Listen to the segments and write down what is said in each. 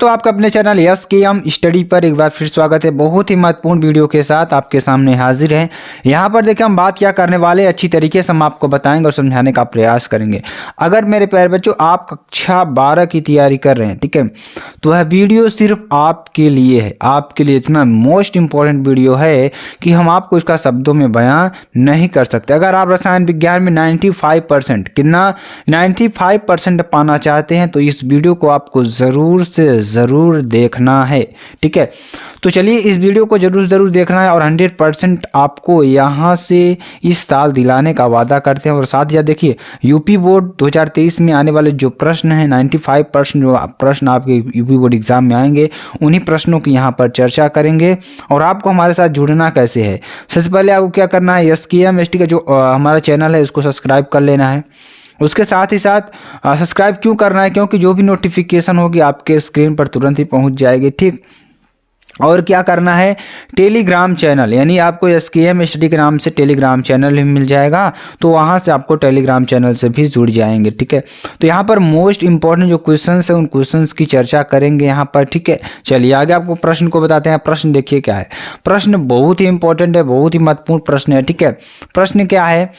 तो आपका अपने चैनल एसकेएम स्टडी पर एक बार फिर स्वागत है। बहुत ही महत्वपूर्ण वीडियो के साथ आपके सामने हाजिर है। यहाँ पर देखिए हम बात क्या करने वाले अच्छी तरीके से हम आपको बताएंगे और समझाने का प्रयास करेंगे। अगर मेरे प्यारे बच्चों आप कक्षा 12 की तैयारी कर रहे हैं, ठीक है, तो यह वीडियो सिर्फ आपके लिए है। आपके लिए इतना मोस्ट इंपॉर्टेंट वीडियो है कि हम आपको इसका शब्दों में बयां नहीं कर सकते। अगर आप रसायन विज्ञान में 95% कितना 95% पाना चाहते हैं तो इस वीडियो को आपको ज़रूर देखना है, ठीक है। तो चलिए इस वीडियो को ज़रूर देखना है और 100% आपको यहाँ से इस साल दिलाने का वादा करते हैं। और साथ ही देखिए यूपी बोर्ड 2023 में आने वाले जो प्रश्न हैं 95% जो प्रश्न आपके यूपी बोर्ड एग्जाम में आएंगे उन्हीं प्रश्नों की यहाँ पर चर्चा करेंगे। और आपको हमारे साथ जुड़ना कैसे है, सबसे पहले आपको क्या करना है, एसकेएम का जो हमारा चैनल है उसको सब्सक्राइब कर लेना है। उसके साथ ही साथ सब्सक्राइब क्यों करना है, क्योंकि जो भी नोटिफिकेशन होगी आपके स्क्रीन पर तुरंत ही पहुंच जाएगी, ठीक। और क्या करना है, टेलीग्राम चैनल, यानी आपको एसकेएम स्टडी के नाम से टेलीग्राम चैनल भी मिल जाएगा, तो वहां से आपको टेलीग्राम चैनल से भी जुड़ जाएंगे, ठीक है। तो यहाँ पर मोस्ट इंपॉर्टेंट जो क्वेश्चंस है उन क्वेश्चंस की चर्चा करेंगे यहाँ पर, ठीक है। चलिए आगे आपको प्रश्न को बताते हैं। प्रश्न देखिए क्या है, प्रश्न बहुत ही इंपॉर्टेंट है, बहुत ही महत्वपूर्ण प्रश्न है, ठीक है। प्रश्न क्या है,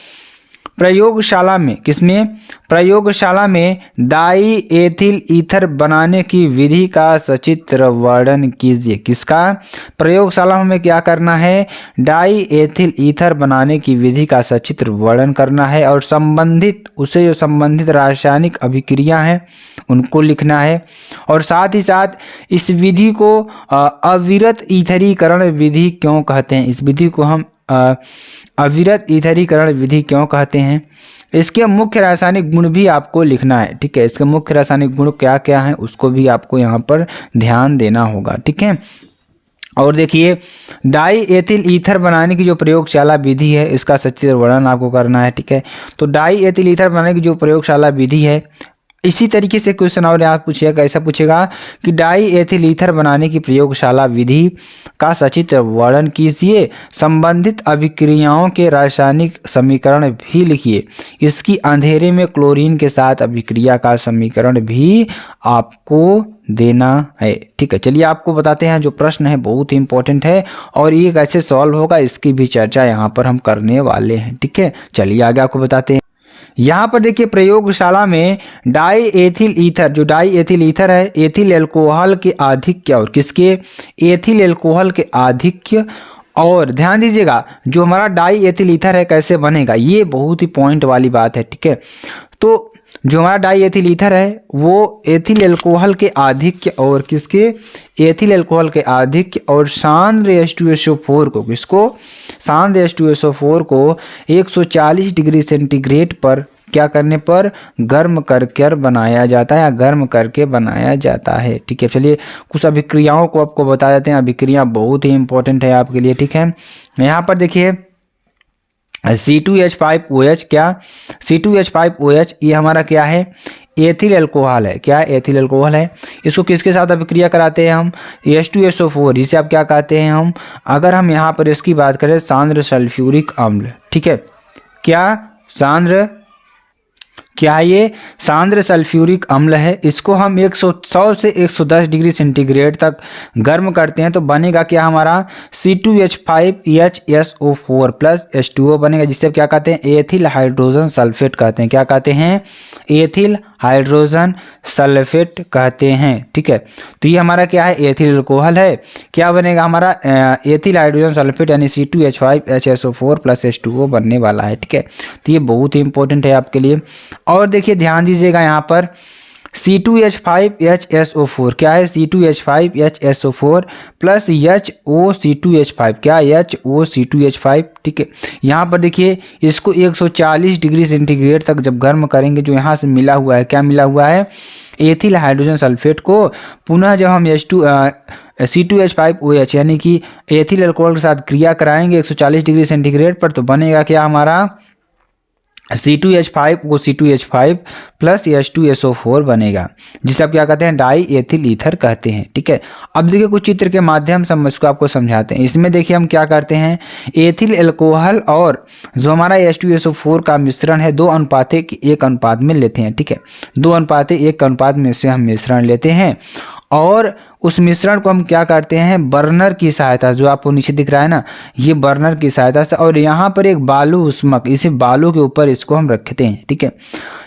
प्रयोगशाला में, किसमें, प्रयोगशाला में डाई एथिल ईथर बनाने की विधि का सचित्र वर्णन कीजिए। किसका, प्रयोगशाला में क्या करना है, डाई एथिल ईथर बनाने की विधि का सचित्र वर्णन करना है और संबंधित उससे जो संबंधित रासायनिक अभिक्रिया हैं उनको लिखना है। और साथ ही साथ इस विधि को अविरत ईथरीकरण विधि क्यों कहते हैं, इस विधि को हम अविरत ईथरीकरण विधि क्यों कहते हैं, इसके मुख्य रासायनिक गुण भी आपको लिखना है, ठीक है। इसके मुख्य रासायनिक गुण क्या क्या हैं उसको भी आपको यहाँ पर ध्यान देना होगा, ठीक है। और देखिए डाई एथिल ईथर बनाने की जो प्रयोगशाला विधि है इसका सचित्र वर्णन आपको करना है, ठीक है। तो डाई एथिल ईथर बनाने की जो प्रयोगशाला विधि है, इसी तरीके से क्वेश्चन और यहाँ पूछेगा, ऐसा पूछेगा कि डाई एथिल ईथर बनाने की प्रयोगशाला विधि का सचित्र वर्णन कीजिए, संबंधित अभिक्रियाओं के रासायनिक समीकरण भी लिखिए, इसकी अंधेरे में क्लोरीन के साथ अभिक्रिया का समीकरण भी आपको देना है, ठीक है। चलिए आपको बताते हैं, जो प्रश्न है बहुत ही इंपॉर्टेंट है और ये कैसे सॉल्व होगा इसकी भी चर्चा यहाँ पर हम करने वाले हैं, ठीक है। चलिए आगे आपको बताते हैं। यहाँ पर देखिए प्रयोगशाला में डाई एथिल ईथर, जो डाई एथिल ईथर है, एथिल एल्कोहल के आधिक्य और किसके, एथिल एल्कोहल के आधिक्य। और ध्यान दीजिएगा जो हमारा डाई एथिल ईथर है कैसे बनेगा, ये बहुत ही पॉइंट वाली बात है, ठीक है। तो जो हमारा डाई एथिल ईथर है वो एथिल एल्कोहल के आधिक्य और किसके, एथिल एल्कोहल के आधिक्य और सांद्र H2SO4 को, किसको, सांद्र H2SO4 को 140 डिग्री सेंटीग्रेड पर क्या करने पर, गर्म करके बनाया जाता है या गर्म करके बनाया जाता है, ठीक है। चलिए कुछ अभिक्रियाओं को आपको बता देते हैं, अभिक्रिया बहुत ही इंपॉर्टेंट है आपके लिए, ठीक है। यहाँ पर देखिए C2H5OH, क्या C2H5OH ये हमारा क्या है, एथिल अल्कोहल है, क्या एथिल अल्कोहल है। इसको किसके साथ अभिक्रिया कराते हैं हम, H2SO4, जिसे आप क्या कहते हैं हम, अगर हम यहाँ पर इसकी बात करें सांद्र सल्फ्यूरिक अम्ल, ठीक है। क्या सांद्र, क्या ये सांद्र सल्फ्यूरिक अम्ल है, इसको हम 100 से 110 डिग्री सेंटीग्रेड तक गर्म करते हैं तो बनेगा क्या हमारा C2H5HSO4 प्लस H2O बनेगा, जिससे क्या कहते हैं, एथिल हाइड्रोजन सल्फेट कहते हैं, क्या कहते हैं, एथिल हाइड्रोजन सल्फेट कहते हैं, ठीक है। तो ये हमारा क्या है, एथिल अल्कोहल है, क्या बनेगा हमारा एथिल हाइड्रोजन सल्फेट यानी C2H5HSO4 प्लस H2O बनने वाला है, ठीक है। तो ये बहुत ही इंपॉर्टेंट है आपके लिए। और देखिए ध्यान दीजिएगा यहाँ पर C2H5HSO4 क्या है, C2H5HSO4 प्लस HOC2H5, क्या HOC2H5, ठीक है। यहाँ पर देखिए इसको 140 डिग्री सेंटीग्रेड तक जब गर्म करेंगे, जो यहाँ से मिला हुआ है, क्या मिला हुआ है, एथिल हाइड्रोजन सल्फेट को पुनः जब हम C2H5OH यानी कि एथिल अल्कोहल के साथ क्रिया कराएंगे 140 डिग्री सेंटीग्रेड पर, तो बनेगा क्या हमारा C2H5 को C2H5 प्लस H2SO4 बनेगा, जिसे आप क्या कहते हैं, डाई एथिल ईथर कहते हैं, ठीक है। अब देखिए कुछ चित्र के माध्यम से हम इसको आपको समझाते हैं। इसमें देखिए हम क्या करते हैं, एथिल एल्कोहल और जो हमारा H2SO4 का मिश्रण है 2:1 अनुपात में लेते हैं, ठीक है। 2:1 अनुपात में से हम मिश्रण लेते हैं और उस मिश्रण को हम क्या करते हैं, बर्नर की सहायता, जो आपको नीचे दिख रहा है ना, ये बर्नर की सहायता से, और यहाँ पर एक बालू उष्मक, इसे बालू के ऊपर इसको हम रखते हैं। ठीक है,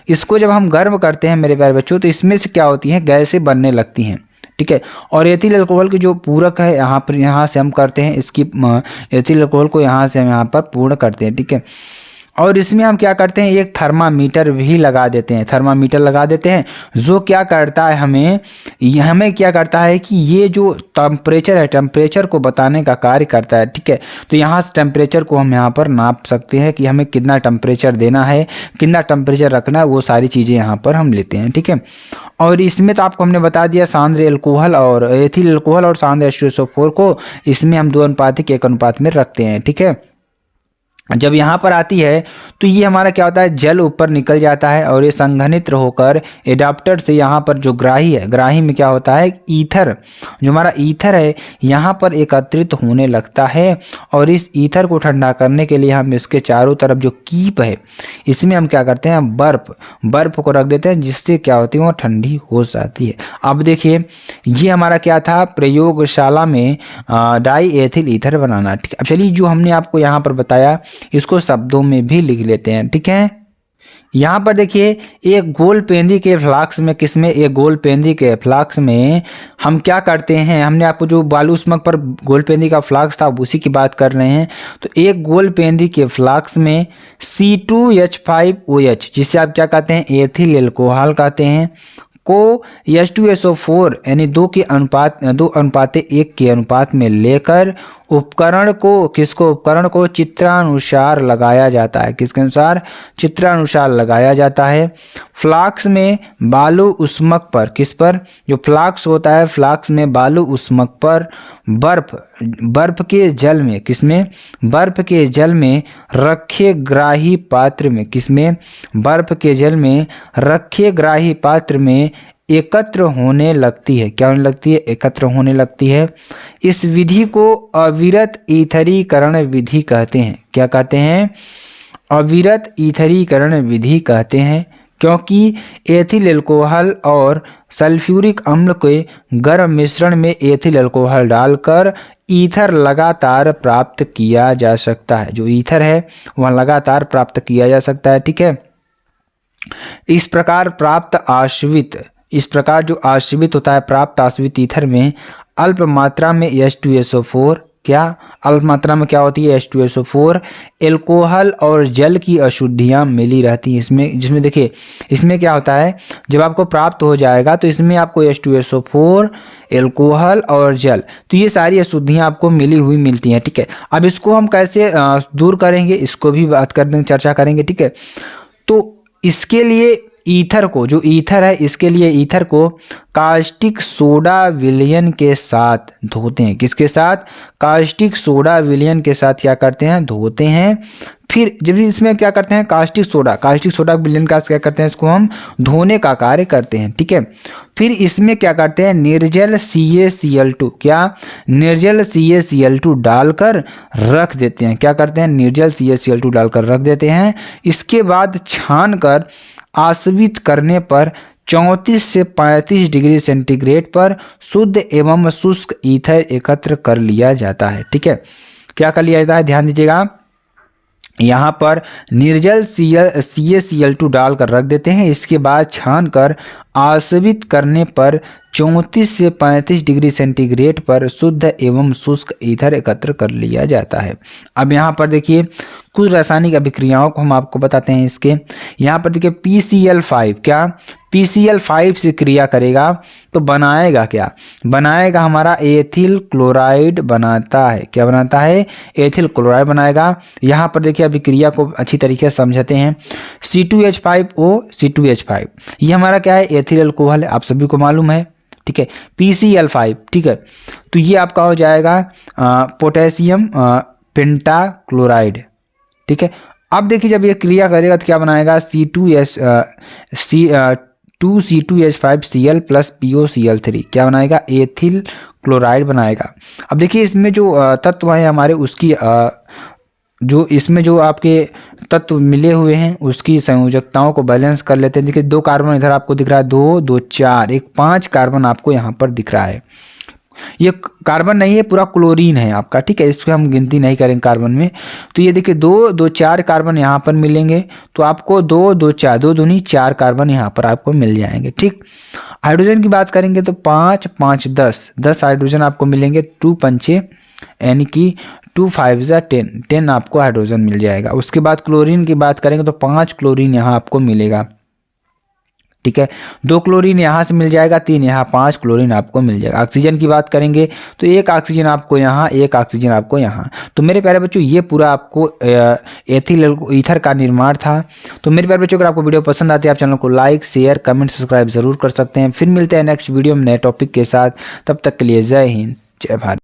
इसको जब हम गर्म करते हैं मेरे प्यारे बच्चों, तो इसमें से क्या होती हैं, गैसें बनने लगती हैं। ठीक है, और एथिल अल्कोहल की जो पूरक है यहाँ पर, यहाँ से हम करते हैं इसकी एथिल अल्कोहल को यहाँ से हम यहाँ पर पूर्ण करते हैं। ठीक है, और इसमें हम क्या करते हैं, एक थर्मामीटर भी लगा देते हैं, थर्मामीटर लगा देते हैं, जो क्या करता है, हमें क्या करता है कि ये जो टेम्परेचर है, टेम्परेचर को बताने का कार्य करता है। ठीक है, तो यहाँ से टेम्परेचर को हम यहाँ पर नाप सकते हैं कि हमें कितना टेम्परेचर देना है, कितना टेम्परेचर रखना है, वो सारी चीज़ें यहाँ पर हम लेते हैं। ठीक है, और इसमें तो आपको हमने बता दिया सांद्र अल्कोहल और एथिल अल्कोहल और सांद्र H2SO4 को, इसमें हम 2 अनुपात 1 अनुपात में रखते हैं। ठीक है, जब यहाँ पर आती है तो ये हमारा क्या होता है, जल ऊपर निकल जाता है और ये संघनित होकर एडाप्टर से यहाँ पर जो ग्राही है, ग्राही में क्या होता है, ईथर, जो हमारा ईथर है यहाँ पर एकत्रित होने लगता है, और इस ईथर को ठंडा करने के लिए हम इसके चारों तरफ जो कीप है, इसमें हम क्या करते हैं, बर्फ को रख देते हैं, जिससे क्या होती है, वो ठंडी हो जाती है। अब देखिए ये हमारा क्या था, प्रयोगशाला में डाई एथिल ईथर बनाना। ठीक है, अब चलिए जो हमने आपको यहाँ पर बताया इसको शब्दों में भी लिख लेते हैं। ठीक है, यहाँ पर देखिए एक गोल पेंदी के फ्लास्क में, किसमें, एक गोल पेंदी के फ्लास्क में हम क्या करते हैं, हमने आपको जो बालू उष्मक पर गोल पेंदी का फ्लास्क था उसी की बात कर रहे हैं। तो एक गोल पेंदी के फ्लास्क में C2H5OH, जिसे आप क्या कहते हैं, एथिल अल्कोहल कहते हैं, को H2SO4 यानी 2 अनुपात 1 के अनुपात में लेकर उपकरण को चित्रानुसार लगाया जाता है। किसके अनुसार, चित्रानुसार लगाया जाता है। फ्लास्क में बालू उष्मक पर, किस पर, जो फ्लास्क होता है, फ्लास्क में बालू उष्मक पर बर्फ के जल में, किसमें, बर्फ के जल में रखे ग्राही पात्र में, किसमें, बर्फ के जल में रखे ग्राही पात्र में एकत्र होने लगती है। क्या होने लगती है, एकत्र होने लगती है। इस विधि को अविरत ईथरीकरण विधि कहते हैं। क्या कहते हैं, अविरत ईथरीकरण विधि कहते हैं, क्योंकि एथिल अल्कोहल और सल्फ्यूरिक अम्ल के गर्म मिश्रण में एथिल अल्कोहल डालकर ईथर लगातार प्राप्त किया जा सकता है। जो ईथर है वह लगातार प्राप्त किया जा सकता है। ठीक है, इस प्रकार जो आश्रित होता है, प्राप्त आश्रित ईथर में अल्प मात्रा में H2SO4, क्या अल्प मात्रा में क्या होती है, H2SO4, एल्कोहल और जल की अशुद्धियां मिली रहती हैं इसमें, जिसमें देखिए इसमें क्या होता है, जब आपको प्राप्त हो जाएगा तो इसमें आपको H2SO4, एल्कोहल और जल, तो ये सारी अशुद्धियां आपको मिलती हैं। ठीक है, अब इसको हम कैसे दूर करेंगे, इसको भी बात कर देंगे, चर्चा करेंगे। ठीक है, तो इसके लिए ईथर को, जो ईथर है, इसके लिए ईथर को कास्टिक सोडा विलयन के साथ धोते हैं। किसके साथ, कास्टिक सोडा विलयन के साथ क्या करते हैं, धोते हैं। फिर जब इसमें क्या करते हैं, कास्टिक सोडा विलयन का क्या करते हैं, इसको हम धोने का कार्य करते हैं। ठीक है, फिर इसमें क्या करते हैं, निर्जल CaCl2, क्या, निर्जल CaCl2 डालकर रख देते हैं। क्या करते हैं, निर्जल CaCl2 डालकर रख देते हैं। इसके बाद छान कर आश्रित करने पर 34 से 35 डिग्री सेंटीग्रेड पर शुद्ध एवं शुष्क ईथर एकत्र कर लिया जाता है। ठीक है, क्या कर लिया जाता है, ध्यान दीजिएगा, यहाँ पर निर्जल CaCl2 डालकर रख देते हैं। इसके बाद छान कर आश्रित करने पर 34 से 35 डिग्री सेंटीग्रेड पर शुद्ध एवं शुष्क ईथर एकत्र कर लिया जाता है। अब यहाँ पर देखिए कुछ रासायनिक अभिक्रियाओं को हम आपको बताते हैं इसके। यहाँ पर देखिए PCl5, क्या, PCl5 से क्रिया करेगा तो बनाएगा क्या, बनाएगा हमारा एथिल क्लोराइड बनाता है। क्या बनाता है, एथिल क्लोराइड बनाएगा। यहाँ पर देखिए अभिक्रिया को अच्छी तरीके से समझते हैं। C2H5O C2H5 ये हमारा क्या है, एथिल अल्कोहल है, आप सभी को मालूम है। ठीक है, PCl5, ठीक है, तो ये आपका हो जाएगा पोटेशियम पेंटाक्लोराइड। ठीक है, अब देखिए जब ये क्रिया करेगा तो क्या बनाएगा, C2H5Cl प्लस POCl3, क्या बनाएगा, एथिल क्लोराइड बनाएगा। अब देखिए इसमें जो तत्व है हमारे उसकी जो इसमें जो आपके तत्व मिले हुए हैं उसकी संयोजकताओं को बैलेंस कर लेते हैं। देखिए 2 कार्बन इधर आपको दिख रहा है, 2 2 4, एक 5 कार्बन आपको यहाँ पर दिख रहा है। ये कार्बन नहीं है, पूरा क्लोरीन है आपका, ठीक है, इसको हम गिनती नहीं करेंगे कार्बन में। तो ये देखिए 2 2 4 कार्बन यहाँ पर मिलेंगे, तो आपको 2 2 4, 2 दूनी 4 कार्बन यहाँ पर आपको मिल जाएंगे, ठीक। हाइड्रोजन की बात करेंगे तो 5 5 10 हाइड्रोजन आपको मिलेंगे, 2 पंचे यानी कि 2 5 10 आपको हाइड्रोजन मिल जाएगा। उसके बाद क्लोरीन की बात करेंगे तो 5 क्लोरीन यहाँ आपको मिलेगा, ठीक है, 2 क्लोरीन यहाँ से मिल जाएगा, 3 यहाँ, 5 क्लोरीन आपको मिल जाएगा। ऑक्सीजन की बात करेंगे तो 1 ऑक्सीजन आपको यहाँ, 1 ऑक्सीजन आपको यहाँ। तो मेरे प्यारे बच्चों ये पूरा आपको एथिल ईथर का निर्माण था। तो मेरे प्यारे बच्चों अगर आपको वीडियो पसंद आती है आप चैनल को लाइक शेयर कमेंट सब्सक्राइब जरूर कर सकते हैं। फिर मिलते हैं नेक्स्ट वीडियो में नए टॉपिक के साथ, तब तक के लिए जय हिंद जय भारत।